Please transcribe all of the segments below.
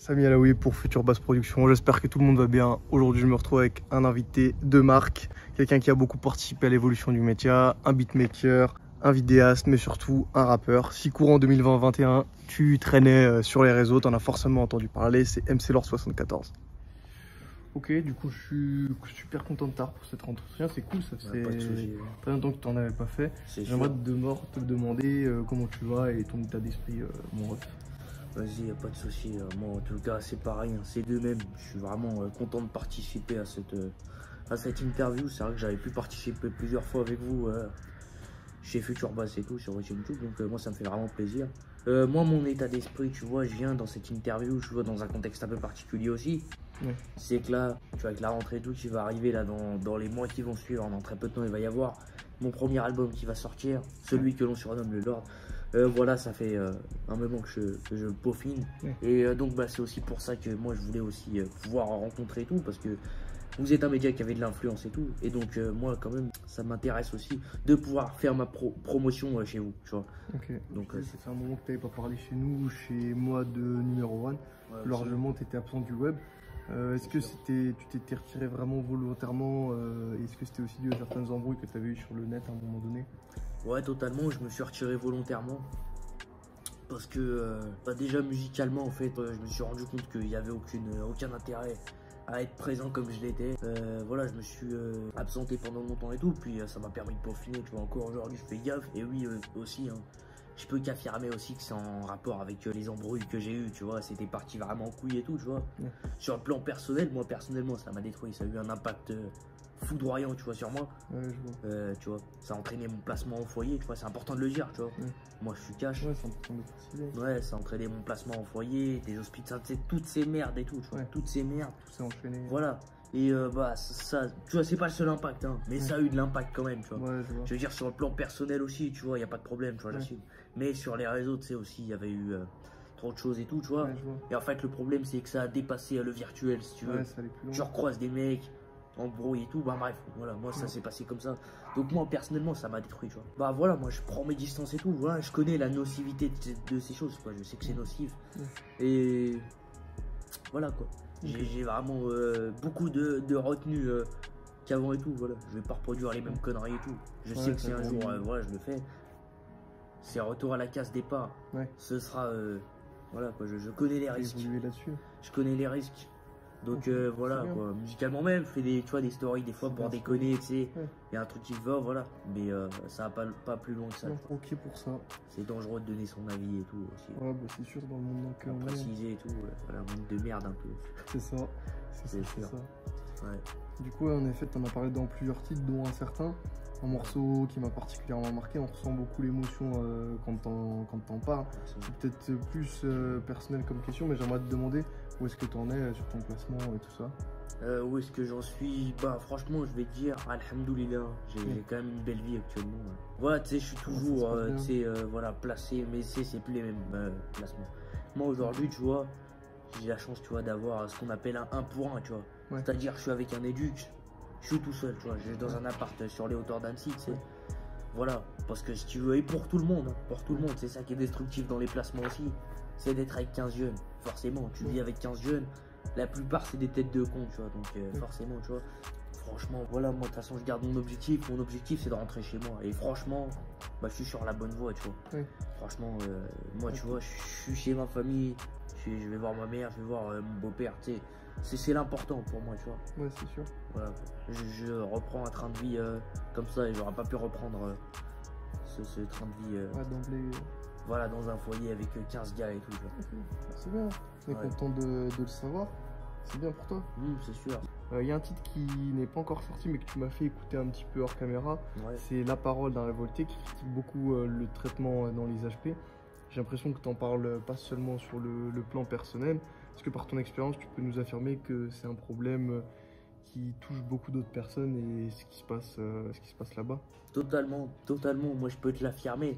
Samy Alaoui pour Future Bass Production. J'espère que tout le monde va bien. Aujourd'hui, je me retrouve avec un invité de marque, quelqu'un qui a beaucoup participé à l'évolution du métier, un beatmaker, un vidéaste, mais surtout un rappeur. Si courant 2020-21, tu traînais sur les réseaux, t'en as forcément entendu parler, c'est MC-Lord74. Ok, du coup, je suis super content de t'avoir pour cet entretien. C'est cool, ça faisait très longtemps que tu n'en avais pas fait. J'aimerais te demander comment tu vas et ton état d'esprit, mon ref. Vas-y, pas de souci. Moi, en tout cas, c'est pareil, hein, c'est de même. Je suis vraiment content de participer à cette interview. C'est vrai que j'avais pu participer plusieurs fois avec vous chez Future Bass et tout, sur YouTube. Donc, moi, ça me fait vraiment plaisir. Moi, mon état d'esprit, tu vois, je viens dans cette interview, je vois dans un contexte un peu particulier aussi. Ouais. C'est que là, tu vois, avec la rentrée et tout qui va arriver là dans les mois qui vont suivre, dans très peu de temps, il va y avoir mon premier album qui va sortir, celui que l'on surnomme le Lord. Voilà, ça fait un moment que je peaufine. Et donc, bah, c'est aussi pour ça que moi, je voulais aussi pouvoir rencontrer et tout, parce que vous êtes un média qui avait de l'influence et tout. Et donc, moi, quand même, ça m'intéresse aussi de pouvoir faire ma promotion chez vous, tu vois. Ok, donc ça fait un moment que tu n'avais pas parlé chez nous, chez moi de numéro 1. Ouais, largement, tu étais absent du web. Est-ce que tu t'étais retiré vraiment volontairement? Est-ce que c'était aussi dû à certaines embrouilles que tu avais eues sur le net à un moment donné? Ouais, totalement, je me suis retiré volontairement. Parce que bah déjà musicalement, en fait, je me suis rendu compte qu'il n'y avait aucun intérêt à être présent comme je l'étais. Voilà, je me suis absenté pendant longtemps et tout. Puis ça m'a permis de peaufiner, tu vois, encore aujourd'hui, je fais gaffe. Et oui, aussi, hein, je peux qu'affirmer aussi que c'est en rapport avec les embrouilles que j'ai eues, tu vois. C'était parti vraiment en couille et tout, tu vois. Sur le plan personnel, moi, personnellement, ça m'a détruit. Ça a eu un impact foudroyant, tu vois, sur moi. Tu vois, ça a entraîné mon placement au foyer, tu vois, c'est important de le dire, tu vois. Moi, je suis cash. Ouais, c'est important de préciser. Ouais, ça a entraîné mon placement au foyer, des hospitaux, toutes ces merdes et tout, tu vois, toutes ces merdes. Tout s'est enchaîné. Voilà. Et bah, ça, tu vois, c'est pas le seul impact, hein, mais ça a eu de l'impact quand même, tu vois. Je veux dire, sur le plan personnel aussi, tu vois, il n'y a pas de problème, tu vois, là-dessus. Mais sur les réseaux, tu sais, aussi, il y avait eu trop de choses et tout, tu vois. Et en fait, le problème, c'est que ça a dépassé le virtuel, si tu veux. Tu recroises des mecs en brouille et tout, bah bref, voilà, moi ça s'est passé comme ça. Donc moi personnellement ça m'a détruit, tu vois. Bah voilà, moi je prends mes distances et tout, voilà, je connais la nocivité de ces choses, quoi, je sais que c'est nocif. Et voilà quoi, j'ai vraiment beaucoup de retenue qu'avant et tout, voilà. Je vais pas reproduire les mêmes conneries et tout. Je sais que si un jour, voilà, je le fais, c'est un retour à la case départ. Ce sera, voilà quoi, je connais les risques. Je connais les risques. Donc voilà, quoi. Musicalement même, je fais tu vois, des stories des fois pour déconner, tu sais. Il y a un truc qui va, voilà. Mais ça va pas plus loin que ça. Ok pour ça. C'est dangereux de donner son avis et tout aussi. Ouais, bah c'est sûr, dans le monde dans lequel préciser et tout, voilà, un monde de merde un peu. C'est ça, c'est ça. Ouais. Du coup, en effet, tu en as parlé dans plusieurs titres, dont un certain. Un morceau qui m'a particulièrement marqué, on ressent beaucoup l'émotion quand t'en parles. C'est peut-être plus personnel comme question, mais j'aimerais te demander où est-ce que tu en es sur ton classement et tout ça. Où est-ce que j'en suis? Bah franchement, je vais te dire, alhamdoulilah, j'ai quand même une belle vie actuellement. Voilà, tu sais, je suis toujours voilà, placé, mais c'est plus les mêmes placements. Moi aujourd'hui, tu vois, j'ai la chance, tu vois, d'avoir ce qu'on appelle un 1 pour 1, tu vois. C'est-à-dire, je suis avec un éduc. Je suis tout seul, tu vois, je suis dans un appart sur les hauteurs d'Annecy, tu sais. Voilà, parce que si tu veux, et pour tout le monde, hein, pour tout le monde, c'est ça qui est destructif dans les placements aussi, c'est d'être avec 15 jeunes. Forcément, tu vis avec 15 jeunes, la plupart c'est des têtes de con, tu vois, donc forcément, tu vois. Franchement, voilà, moi de toute façon, je garde mon objectif c'est de rentrer chez moi. Et franchement, bah, je suis sur la bonne voie, tu vois. Franchement, moi, tu vois, je suis chez ma famille, je vais voir ma mère, je vais voir mon beau-père, tu sais. C'est l'important pour moi, tu vois. Ouais, c'est sûr. Voilà. Je reprends un train de vie comme ça et j'aurais pas pu reprendre ce train de vie voilà, dans un foyer avec 15 gars et tout. C'est bien, on est content de le savoir. C'est bien pour toi. C'est sûr. Il y a un titre qui n'est pas encore sorti mais que tu m'as fait écouter un petit peu hors caméra. C'est La Parole d'un révolté qui critique beaucoup le traitement dans les HP. J'ai l'impression que tu en parles pas seulement sur le plan personnel. Est-ce que par ton expérience, tu peux nous affirmer que c'est un problème qui touche beaucoup d'autres personnes et ce qui se passe là-bas? Totalement, totalement. Moi, je peux te l'affirmer.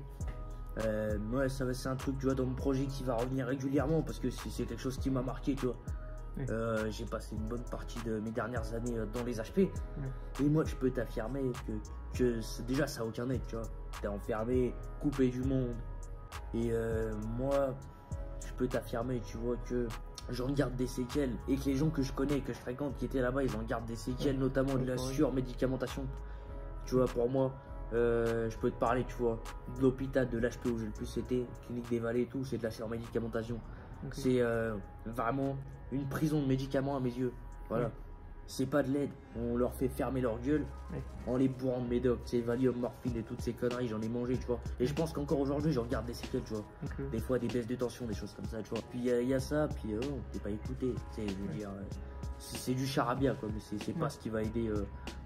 Ouais, c'est un truc, tu vois, dans mon projet qui va revenir régulièrement parce que c'est quelque chose qui m'a marqué, tu vois. J'ai passé une bonne partie de mes dernières années dans les HP. Et moi, je peux t'affirmer que déjà, ça n'a aucun aide, tu vois. T'es enfermé, coupé du monde. Et moi, je peux t'affirmer, tu vois, que j'en garde des séquelles et que les gens que je connais, que je fréquente, qui étaient là-bas, ils en gardent des séquelles, notamment de la surmédicamentation. Tu vois, pour moi, je peux te parler, tu vois, de l'hôpital, de l'HP où j'ai le plus été, clinique des Vallées et tout, c'est de la surmédicamentation. C'est vraiment une prison de médicaments à mes yeux. Voilà. C'est pas de l'aide, on leur fait fermer leur gueule en les bourrant de médoc, c'est Valium, morphine et toutes ces conneries, j'en ai mangé, tu vois. Et je pense qu'encore aujourd'hui, j'en garde des séquelles, tu vois. Des fois, des baisses de tension, des choses comme ça, tu vois. Puis il y a ça, puis on t'es pas écouté, tu sais, je veux dire, c'est du charabia, quoi, mais c'est pas ce qui va aider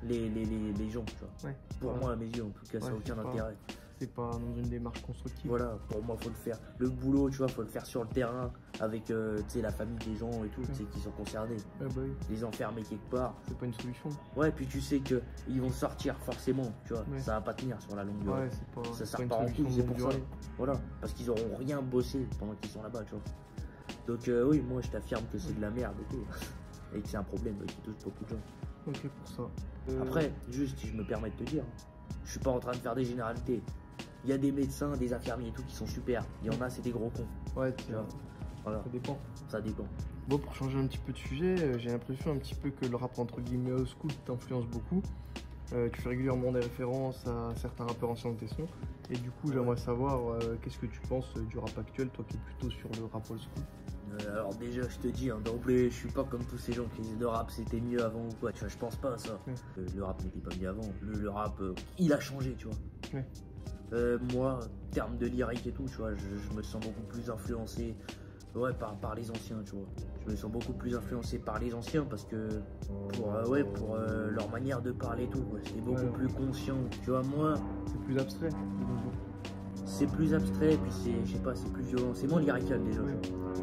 les gens, tu vois. Pour moi, à mes yeux, en tout cas, ça n'a aucun intérêt. C'est pas dans une démarche constructive. Voilà, pour moi, faut le faire. Le boulot, tu vois, faut le faire sur le terrain avec, tu sais, la famille des gens et tout, tu sais, qui sont concernés. Les enfermer quelque part. C'est pas une solution. Ouais, puis tu sais que ils vont sortir forcément, tu vois. Ça va pas tenir sur la longue durée. Ça sert pas en couille, c'est pour ça. Voilà, parce qu'ils auront rien bossé pendant qu'ils sont là-bas, tu vois. Donc oui, moi, je t'affirme que c'est de la merde et tout. Et que c'est un problème qui touche beaucoup de gens. Ok, pour ça. Après, juste, si je me permets de te dire, je suis pas en train de faire des généralités. Il y a des médecins, des infirmiers et tout qui sont super. Il y en a, c'est des gros cons. Ouais, voilà. Ça dépend. Ça dépend. Bon, pour changer un petit peu de sujet, j'ai l'impression un petit peu que le rap entre guillemets old school t'influence beaucoup. Tu fais régulièrement des références à certains rappeurs anciens de tes sons. Et du coup, j'aimerais savoir qu'est-ce que tu penses du rap actuel, toi qui es plutôt sur le rap old school. Alors déjà, je te dis, d'emblée, je suis pas comme tous ces gens qui disent le rap c'était mieux avant ou quoi. Tu vois, je pense pas à ça. Le rap n'était pas mieux avant. Le rap, il a changé, tu vois. Moi, en termes de lyrique et tout, tu vois, je me sens beaucoup plus influencé par les anciens, tu vois. Je me sens beaucoup plus influencé par les anciens parce que pour leur manière de parler et tout, c'était beaucoup plus conscient. Tu vois, moi... C'est plus abstrait. C'est plus abstrait, puis c'est, je sais pas, c'est plus violent. C'est moins lyrical déjà.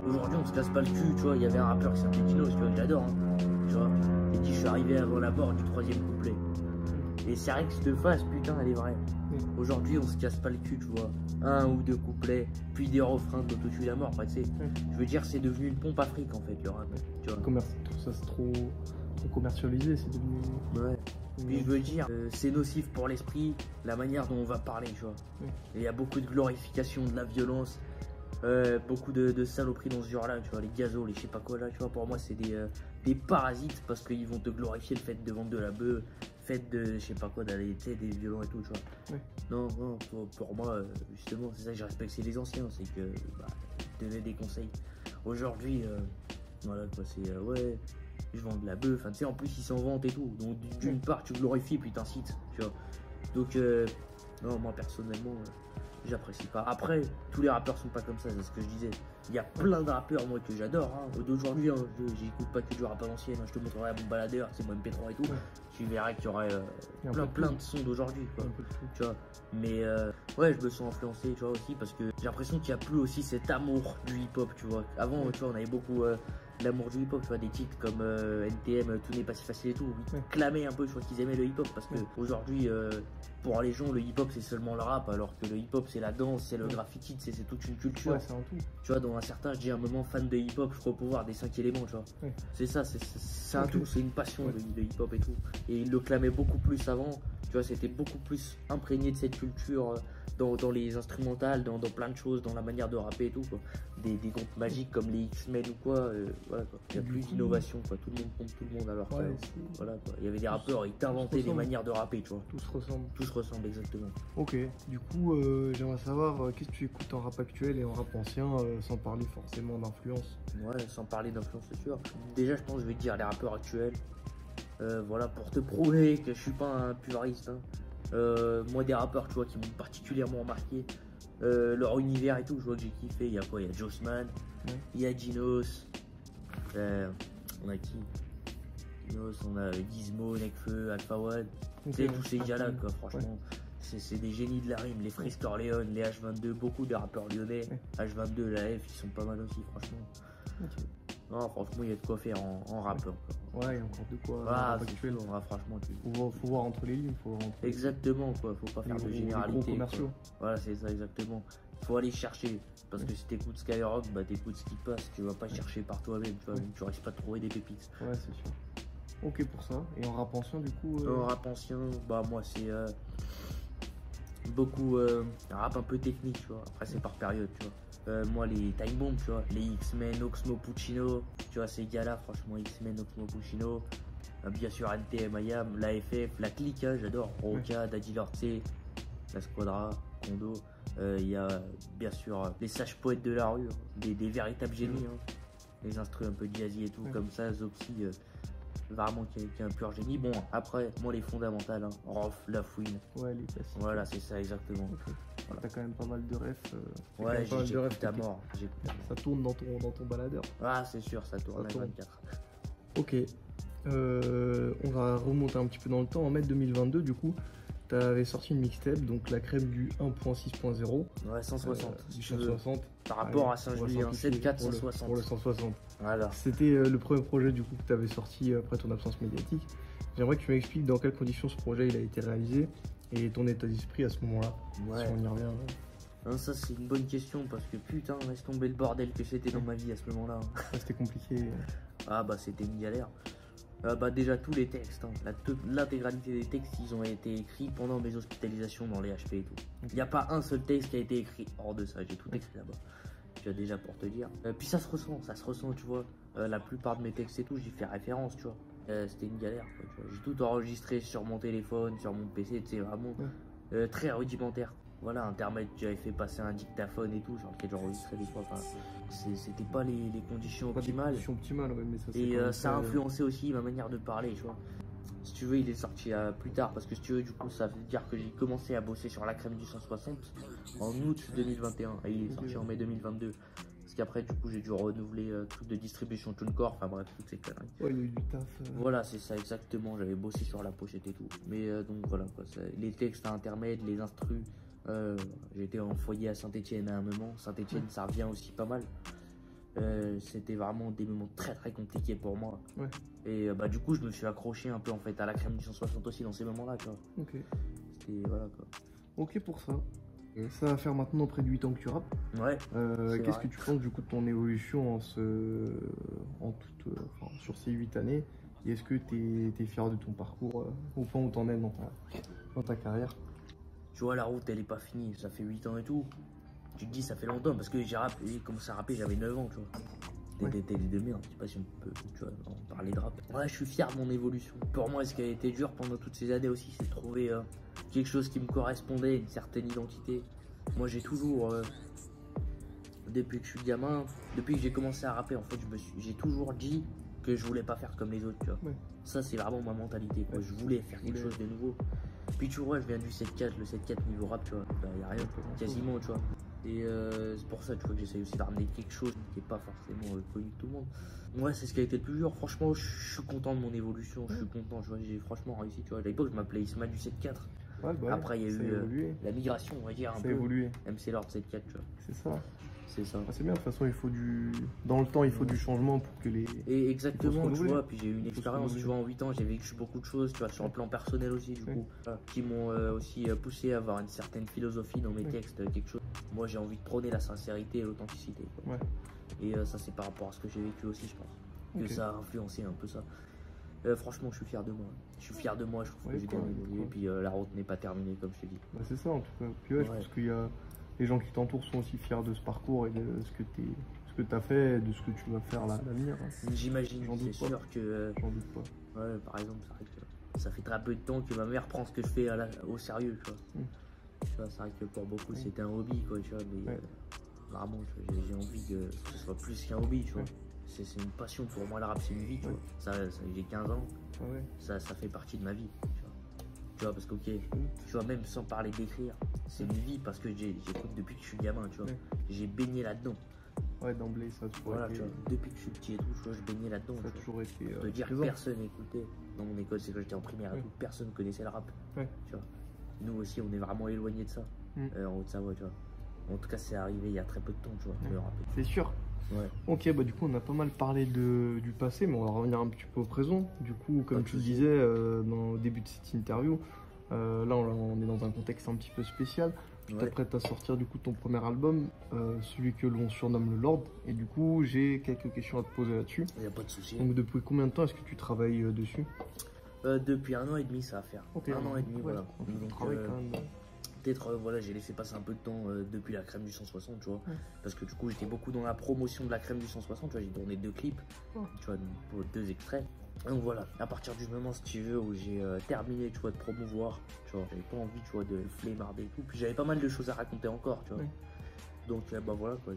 Aujourd'hui, on se casse pas le cul, tu vois. Il y avait un rappeur qui s'appelait Dinos, tu vois, que j'adore, hein, tu vois. Il dit, je suis arrivé avant la mort du 3e couplet. Et c'est vrai que cette phase, putain, elle est vraie. Aujourd'hui, on se casse pas le cul, tu vois. 1 ou 2 couplets, puis des refrains d'autotune à mort, tu sais. Je veux dire, c'est devenu une pompe à fric, en fait, le rap, tu vois. Ça, c'est trop commercialisé, c'est devenu... Ouais. Puis je veux dire, c'est nocif pour l'esprit, la manière dont on va parler, tu vois. Et il y a beaucoup de glorification de la violence, beaucoup de saloperies dans ce genre-là, tu vois, les gazos, les je sais pas quoi là, tu vois. Pour moi, c'est des parasites parce qu'ils vont te glorifier le fait de vendre de la bœuf, le fait de, je sais pas quoi, d'aller, tu sais, des violons et tout, tu vois. Non, pour moi, justement, c'est ça que je respecte, c'est les anciens, c'est que, donner des conseils. Aujourd'hui, voilà quoi, c'est, ouais. Je vends de la bœuf, tu sais, en plus ils s'en vantent et tout. Donc d'une part tu glorifies puis t'incites, tu vois. Donc non, moi personnellement j'apprécie pas. Après, tous les rappeurs sont pas comme ça, c'est ce que je disais. Il y a plein de rappeurs moi que j'adore, hein. D'aujourd'hui, hein, j'écoute pas que du rap à l'ancienne, hein. Je te montrerai mon baladeur, c'est mon MP3 et tout. Tu verras qu'il y aurait plein de sons d'aujourd'hui, quoi. Tu vois. Mais ouais, je me sens influencé, tu vois, aussi, parce que j'ai l'impression qu'il n'y a plus aussi cet amour du hip-hop, tu vois. Avant, tu vois, on avait beaucoup l'amour du hip-hop, tu vois, des titres comme NTM, Tout n'est pas si facile et tout. Ils clamaient un peu, je crois qu'ils aimaient le hip-hop, parce que aujourd'hui, pour les gens, le hip-hop c'est seulement le rap, alors que le hip-hop c'est la danse, c'est le graffiti, c'est toute une culture. C'est un tout. Tu vois, dans un certain, je dis à un moment fan de hip-hop, je crois pouvoir des 5 éléments, tu vois. C'est ça, c'est un tout, c'est une passion de hip-hop et tout. Et ils le clamaient beaucoup plus avant, tu vois, c'était beaucoup plus imprégné de cette culture dans les instrumentales, dans plein de choses, dans la manière de rapper et tout, quoi. Des groupes magiques comme les X-Men ou quoi, voilà quoi. Il y a plus d'innovation, quoi. Tout le monde compte tout le monde alors voilà quoi. Il y avait des rappeurs, ils t'inventaient des manières de rapper, tu vois. Tout se ressemble. Tout se ressemble, exactement. Ok, du coup, j'aimerais savoir qu'est-ce que tu écoutes en rap actuel et en rap ancien, sans parler forcément d'influence. Ouais, sans parler d'influence, c'est sûr. Déjà, je pense que je vais te dire les rappeurs actuels. Voilà, pour te prouver que je suis pas un puriste, hein. Moi, des rappeurs, tu vois, qui m'ont particulièrement marqué, leur univers et tout, je vois que j'ai kiffé. Il y a quoi? Il y a Jossman, il y a Dinos, on a qui? Dinos, on a Gizmo, Nekfeu, Alpha One, tu sais, tous ces gars-là, quoi, franchement. C'est des génies de la rime, les Freeze Corleone, les H22, beaucoup de rappeurs lyonnais, H22, la F, ils sont pas mal aussi, franchement. Non, franchement, il y a de quoi faire en rap. Ouais, il y a encore de quoi. Ah, actuel, franchement, faut voir entre les lignes. Exactement, quoi. Faut pas faire de généralité. Commerciaux. Voilà, c'est ça, exactement. Faut aller chercher. Parce que si t'écoutes Skyrock, bah t'écoutes ce qui passe. Tu vas pas chercher par toi-même, tu vois. Tu risques pas de trouver des pépites. Ouais, c'est sûr. Ok pour ça. Et en rap ancien, du coup En rap ancien, bah moi, c'est beaucoup un rap un peu technique, tu vois. Après, c'est par période, tu vois. Moi, les Time Bomb, tu vois, les X-Men, Oxmo Puccino, tu vois, ces gars-là, franchement, X-Men, Oxmo Puccino. Bien sûr, NTM, IAM, la FF, la Clique, hein, j'adore. Roca, Daddy Lorce, la Squadra, Kondo. Il y a bien sûr les sages poètes de la rue, hein, des véritables génies. Hein. Les instruments un peu jazzy et tout, comme ça, Zoxy, vraiment qui est un pur génie. Bon, après, moi, les fondamentales, hein, Rof, La Fouine. Ouais, les classiques. Voilà, c'est ça, exactement. Okay. Voilà. T'as quand même pas mal de refs. Ouais, j'écoute à mort. Ça tourne dans ton baladeur. Ah, c'est sûr, ça tourne à 24. Ok. On va remonter un petit peu dans le temps. En mai 2022, du coup, tu avais sorti une mixtape, donc la crème du 1.6.0. Ouais, 160. Du 160. Par rapport à Saint-Julien, 7.4, 160. Pour le 160. Voilà. C'était le premier projet du coup que tu avais sorti après ton absence médiatique. J'aimerais que tu m'expliques dans quelles conditions ce projet il a été réalisé et ton état d'esprit à ce moment-là. Ouais. Si on y revient. Non, ça c'est une bonne question parce que putain, laisse tomber le bordel que c'était dans ma vie à ce moment-là. C'était compliqué. Ah bah c'était une galère. Bah déjà tous les textes, hein, l'intégralité des textes, ils ont été écrits pendant mes hospitalisations dans les HP et tout. Il n'y a pas un seul texte qui a été écrit hors de ça, j'ai tout écrit là-bas. Tu as déjà pour te dire. Puis ça se ressent, tu vois. La plupart de mes textes et tout, j'y fais référence, tu vois. C'était une galère, quoi, tu vois. J'ai tout enregistré sur mon téléphone, sur mon PC, tu sais, vraiment très rudimentaire. Voilà, Internet, j'avais fait passer un dictaphone et tout, sur lequel j'enregistrais des fois. Enfin, c'était pas les conditions optimales. Ouais, mais ça, et ça a influencé aussi ma manière de parler, tu vois. Si tu veux, il est sorti plus tard, parce que si tu veux, du coup, ça veut dire que j'ai commencé à bosser sur la crème du 160 en août 2021, et il est sorti en mai 2022. Parce qu'après, du coup, j'ai dû renouveler truc de distribution TuneCore, enfin bref, toutes ces conneries. Ouais, il y a eu du taf. Voilà, c'est ça, exactement. J'avais bossé sur la pochette et tout. Mais donc voilà, quoi, les textes intermèdes, les instrus. J'étais en foyer à Saint-Etienne à un moment. Saint-Etienne, ça revient aussi pas mal. C'était vraiment des moments très très compliqués pour moi. Ouais. Et bah du coup, je me suis accroché un peu en fait à la crème du 160 aussi dans ces moments-là, quoi. Ok. C'était voilà quoi. Ok pour ça. Et ça va faire maintenant près de 8 ans que tu rappes. Ouais. Qu'est-ce que tu penses du coup de ton évolution sur ces 8 années? Et est-ce que tu es fier de ton parcours au point où tu en es dans ta carrière? Tu vois, la route elle est pas finie, ça fait 8 ans et tout. Tu te dis ça fait longtemps parce que j'ai commencé à rapper, j'avais 9 ans, tu vois. Des de merde, je sais pas si on peut, tu vois, parler de rap. Ouais, je suis fier de mon évolution. Pour moi, ce qui a été dur pendant toutes ces années aussi, c'est de trouver quelque chose qui me correspondait, une certaine identité. Moi, j'ai toujours, depuis que je suis gamin, depuis que j'ai commencé à rapper, en fait, j'ai toujours dit que je voulais pas faire comme les autres, tu vois. Ouais. Ça, c'est vraiment ma mentalité, quoi. Je voulais faire quelque chose de nouveau. Puis tu vois, je viens du 7-4, le 7-4 niveau rap, tu vois, y a rien, quasiment, tu vois. Et c'est pour ça, tu vois, que j'essaye aussi de ramener quelque chose qui n'est pas forcément connu de tout le monde. Ouais, c'est ce qui a été le plus dur. Franchement, je suis content de mon évolution, je suis content, tu vois, j'ai franchement réussi, tu vois. À l'époque, je m'appelais Isma du 7-4. Ouais, bah après, il y a eu la migration, on va dire, un peu. Évolué. MC Lord 7-4, tu vois. C'est ça. C'est ça. Ah, c'est bien, de toute façon, il faut dans le temps, il faut du changement pour que les... Et exactement, tu vois, puis j'ai eu une expérience, tu vois, en 8 ans, j'ai vécu beaucoup de choses, tu vois, sur le plan personnel aussi, du coup, qui m'ont aussi poussé à avoir une certaine philosophie dans mes textes, quelque chose. Moi, j'ai envie de prôner la sincérité et l'authenticité, quoi. Ouais. Et ça, c'est par rapport à ce que j'ai vécu aussi, je pense, que ça a influencé un peu ça. Franchement, je suis fier de moi. Je suis fier de moi, je trouve que j'ai bien évolué, et puis la route n'est pas terminée, comme je t'ai dit. Bah, c'est ça, en tout cas. Puis ouais, je pense qu'il y a... Les gens qui t'entourent sont aussi fiers de ce parcours et de ce que tu as fait et de ce que tu vas faire à l'avenir. J'imagine, c'est sûr que... J'en doute pas. Ouais, par exemple, ça fait très peu de temps que ma mère prend ce que je fais au sérieux, tu vois. Tu vois, c'est vrai que pour beaucoup, c'était un hobby, quoi, tu vois, mais vraiment, j'ai envie que ce soit plus qu'un hobby, tu vois. C'est une passion pour moi, le rap, c'est une vie, tu vois. J'ai 15 ans, ça fait partie de ma vie, tu vois. Tu vois, parce que, ok, tu vois, même sans parler d'écrire, c'est une vie parce que j'écoute depuis que je suis gamin, tu vois. J'ai baigné là-dedans. Ouais, d'emblée, ça a toujours été... tu vois, depuis que je suis petit et tout, tu vois, je baignais là-dedans. Ça a toujours été pour te dire, personne écoutait. Dans mon école, c'est que j'étais en primaire et tout, personne connaissait le rap. Tu vois. Nous aussi, on est vraiment éloignés de ça, en Haute-Savoie, tu vois. En tout cas, c'est arrivé il y a très peu de temps, tu vois, le rap. C'est sûr. Ouais. Ok, bah du coup on a pas mal parlé du passé, mais on va revenir un petit peu au présent. Du coup, comme tu le disais au début de cette interview, là on est dans un contexte un petit peu spécial. Tu t'apprêtes à sortir du coup ton premier album, celui que l'on surnomme le Lord. Et du coup j'ai quelques questions à te poser là-dessus. Il n'y a pas de souci. Donc depuis combien de temps est-ce que tu travailles dessus? Depuis 1 an et demi ça va faire. 1 an et demi, voilà. Donc, travail quand même. peut-être, voilà, j'ai laissé passer un peu de temps depuis la crème du 160, tu vois. Parce que du coup, j'étais beaucoup dans la promotion de la crème du 160, tu vois. J'ai tourné 2 clips, tu vois, pour 2 extraits. Donc voilà, à partir du moment, si tu veux, où j'ai terminé, tu vois, de promouvoir, tu vois, j'avais pas envie, tu vois, de flemmarder et tout. Puis j'avais pas mal de choses à raconter encore, tu vois. Donc bah voilà, quoi,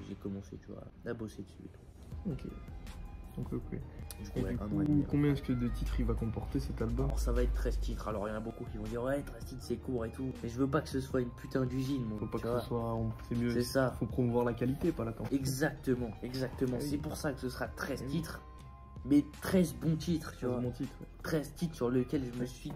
j'ai commencé, tu vois, à bosser dessus et tout. Ok. Donc, ok. Du coup, et du coup, combien est-ce que de titres il va comporter cet album? Alors ça va être 13 titres, alors il y en a beaucoup qui vont dire ouais 13 titres c'est court et tout. Mais je veux pas que ce soit une putain d'usine. Faut pas que ce soit, c'est mieux. C'est ça. Faut promouvoir la qualité, pas la quantité. Exactement, exactement. C'est pour ça que ce sera 13 titres, mais 13 bons titres, tu vois. 13 titres sur lesquels je me suis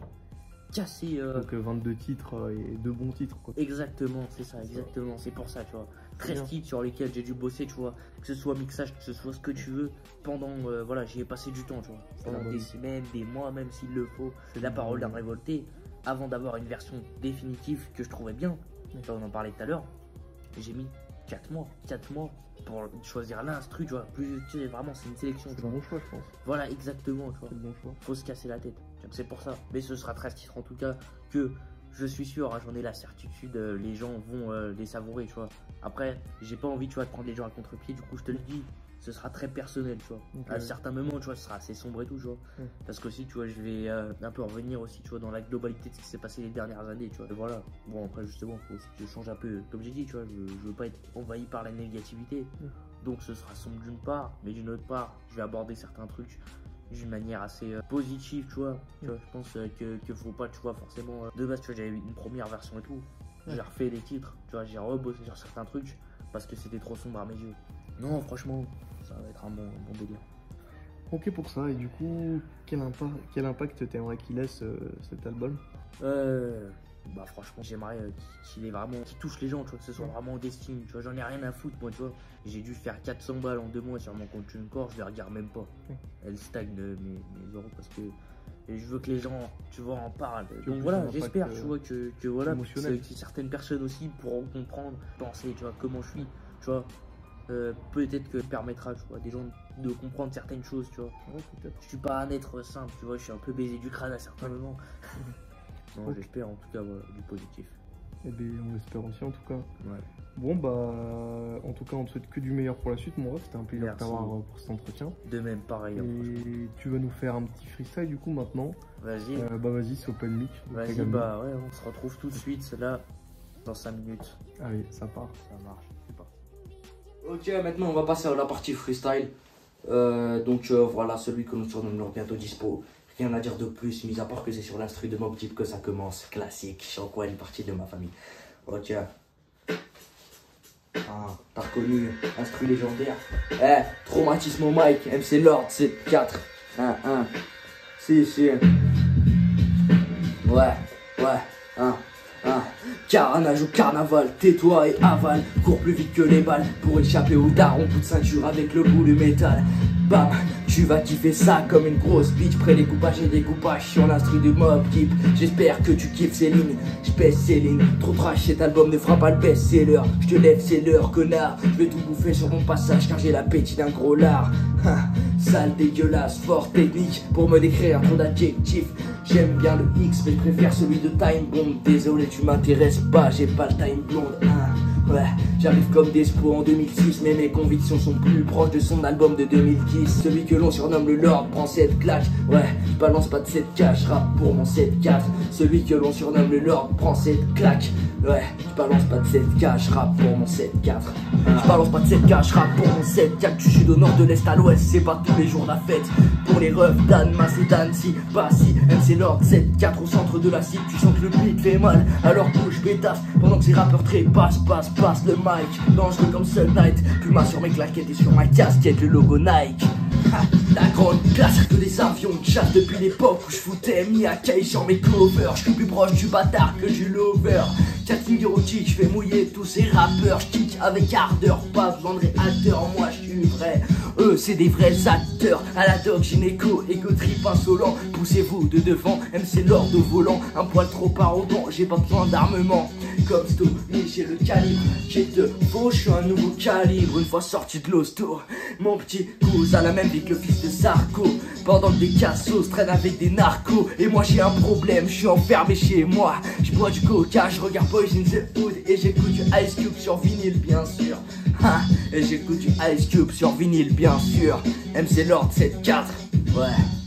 cassé. Donc 22 titres et 2 bons titres, quoi. Exactement, c'est ça, exactement. C'est pour ça, tu vois. 13 titres sur lesquels j'ai dû bosser, tu vois. Que ce soit mixage, que ce soit ce que tu veux. Pendant, voilà, j'y ai passé du temps, tu vois. Pendant des semaines, des mois, même s'il le faut. La parole d'un révolté, avant d'avoir une version définitive que je trouvais bien. On en parlait tout à l'heure. J'ai mis 4 mois pour choisir l'instru, tu vois. Plus, tu sais, vraiment, c'est une sélection. C'est un bon choix, je pense. Voilà, exactement, tu vois. C'est le bon choix. Faut se casser la tête. C'est pour ça. Mais ce sera 13 titres en tout cas que je suis sûr, hein, j'en ai la certitude, les gens vont les savourer, tu vois. Après, j'ai pas envie, tu vois, de prendre les gens à contre-pied, du coup, je te le dis, ce sera très personnel, tu vois. À certains moments, tu vois, ce sera assez sombre et tout, tu vois. Parce qu'aussi, tu vois, je vais un peu revenir aussi, tu vois, dans la globalité de ce qui s'est passé les dernières années, tu vois. Et voilà. Bon, après, justement, faut aussi que je change un peu, comme j'ai dit, tu vois, je veux pas être envahi par la négativité. Donc, ce sera sombre d'une part, mais d'une autre part, je vais aborder certains trucs d'une manière assez positive, tu vois. Je pense que faut pas, tu vois, forcément. De base, tu vois, j'avais une première version et tout. J'ai refait les titres, tu vois, j'ai rebossé sur certains trucs parce que c'était trop sombre à mes yeux. Non, franchement, ça va être un bon délire. Ok pour ça, et du coup, quel impact t'aimerais qu'il laisse cet album? Bah franchement j'aimerais qu'il est vraiment, qu'il touche les gens, tu vois, que ce soit vraiment destiné, tu vois, j'en ai rien à foutre moi, tu vois. J'ai dû faire 400 balles en 2 mois sur mon compte TuneCore, je les regarde même pas. Elle stagne mes euros parce que je veux que les gens, tu vois, en parlent. Donc voilà, j'espère, tu vois, que voilà, que certaines personnes aussi pourront comprendre, penser, tu vois, comment je suis, tu vois. Peut-être que permettra, tu vois, des gens de comprendre certaines choses, tu vois. Je suis pas un être simple, tu vois, je suis un peu baisé du crâne à certains moments. Non, j'espère en tout cas, voilà, du positif. Eh bien, on l'espère aussi en tout cas. Bon bah, en tout cas, on te souhaite que du meilleur pour la suite, mon ref. C'était un plaisir de t'avoir pour cet entretien. De même, pareil. Et tu vas nous faire un petit freestyle du coup maintenant. Vas-y. Bah vas-y, c'est open mic. Vas-y, bah ouais, on se retrouve tout de suite là, dans 5 minutes. Allez, ça part. Ça marche, c'est parti. Ok, maintenant on va passer à la partie freestyle. Donc voilà, celui que nous surnommons bientôt dispo. Rien à dire de plus, mis à part que c'est sur l'instru de Mobb Deep que ça commence. Classique, je suis encore une partie de ma famille. Ok. Ah, t'as reconnu, instru légendaire. Traumatisme au mic, MC Lord, c'est 4. 1, 1. Si. Ouais, 1. Carnage au carnaval, tais-toi et avale. Cours plus vite que les balles pour échapper au daron. Coup de ceinture avec le bout du métal. Bam, tu vas kiffer ça comme une grosse bitch. Près des coupages et découpages sur l'instru de Mobb Deep. J'espère que tu kiffes ces lignes, j'pèse ces lignes. Trop trash, cet album ne fera pas le best-seller. Je te lève, c'est l'heure, connard. Je vais tout bouffer sur mon passage car j'ai l'appétit d'un gros lard. Sale, dégueulasse, fort, technique. Pour me décrire trop d'adjectifs. J'aime bien le X mais je préfère celui de Time Bomb. Désolé, tu m'intéresses pas, j'ai pas le time blonde. Ouais, j'arrive comme Despo en 2006, mais mes convictions sont plus proches de son album de 2010. Celui que l'on surnomme le Lord prend cette claque. Ouais, je balance pas de 7K, je rappe pour mon 7-4. Celui que l'on surnomme le Lord prend cette claque. Ouais, je balance pas de 7K, je rappe pour mon 7-4. Je balance pas de 7K, je rappe pour mon 7-4. Du sud au nord, de l'est à l'ouest, c'est pas tous les jours la fête. Pour les refs, Dan, Mas et Dan, si, pas si. MC Lord 7-4 au centre de la cible. Tu sens que le beat fait mal, alors bouge, pétasse. Pendant que ces rappeurs trépassent, passe le mic. Dangereux comme Sun Knight. Puma sur mes claquettes et sur ma casquette, le logo Nike. La grande classe que des avions de chasse depuis l'époque où je foutais Miyake sur mes covers. Je suis plus proche du bâtard que du lover. 4 figures au kick, je fais mouiller tous ces rappeurs. Je kick avec ardeur, pas besoin de réacteur. Moi je suis vrai, eux c'est des vrais acteurs. À la doc, gynéco, égo trip insolent. Poussez-vous de devant, MC Lord au volant. Un poil trop arrogant, j'ai pas besoin d'armement. comme Sto, mais j'ai le calibre qui te vaut, je suis un nouveau calibre. Une fois sorti de l'hosto, mon petit cousin a la même vie que le fils de Sarko. Pendant que des cassos traînent avec des narcos. Et moi j'ai un problème, je suis enfermé chez moi. Je bois du coca, je regarde Boys in the Hood. Et j'écoute du Ice Cube sur vinyle bien sûr. Et j'écoute du Ice Cube sur vinyle bien sûr. MC Lord 7-4, ouais.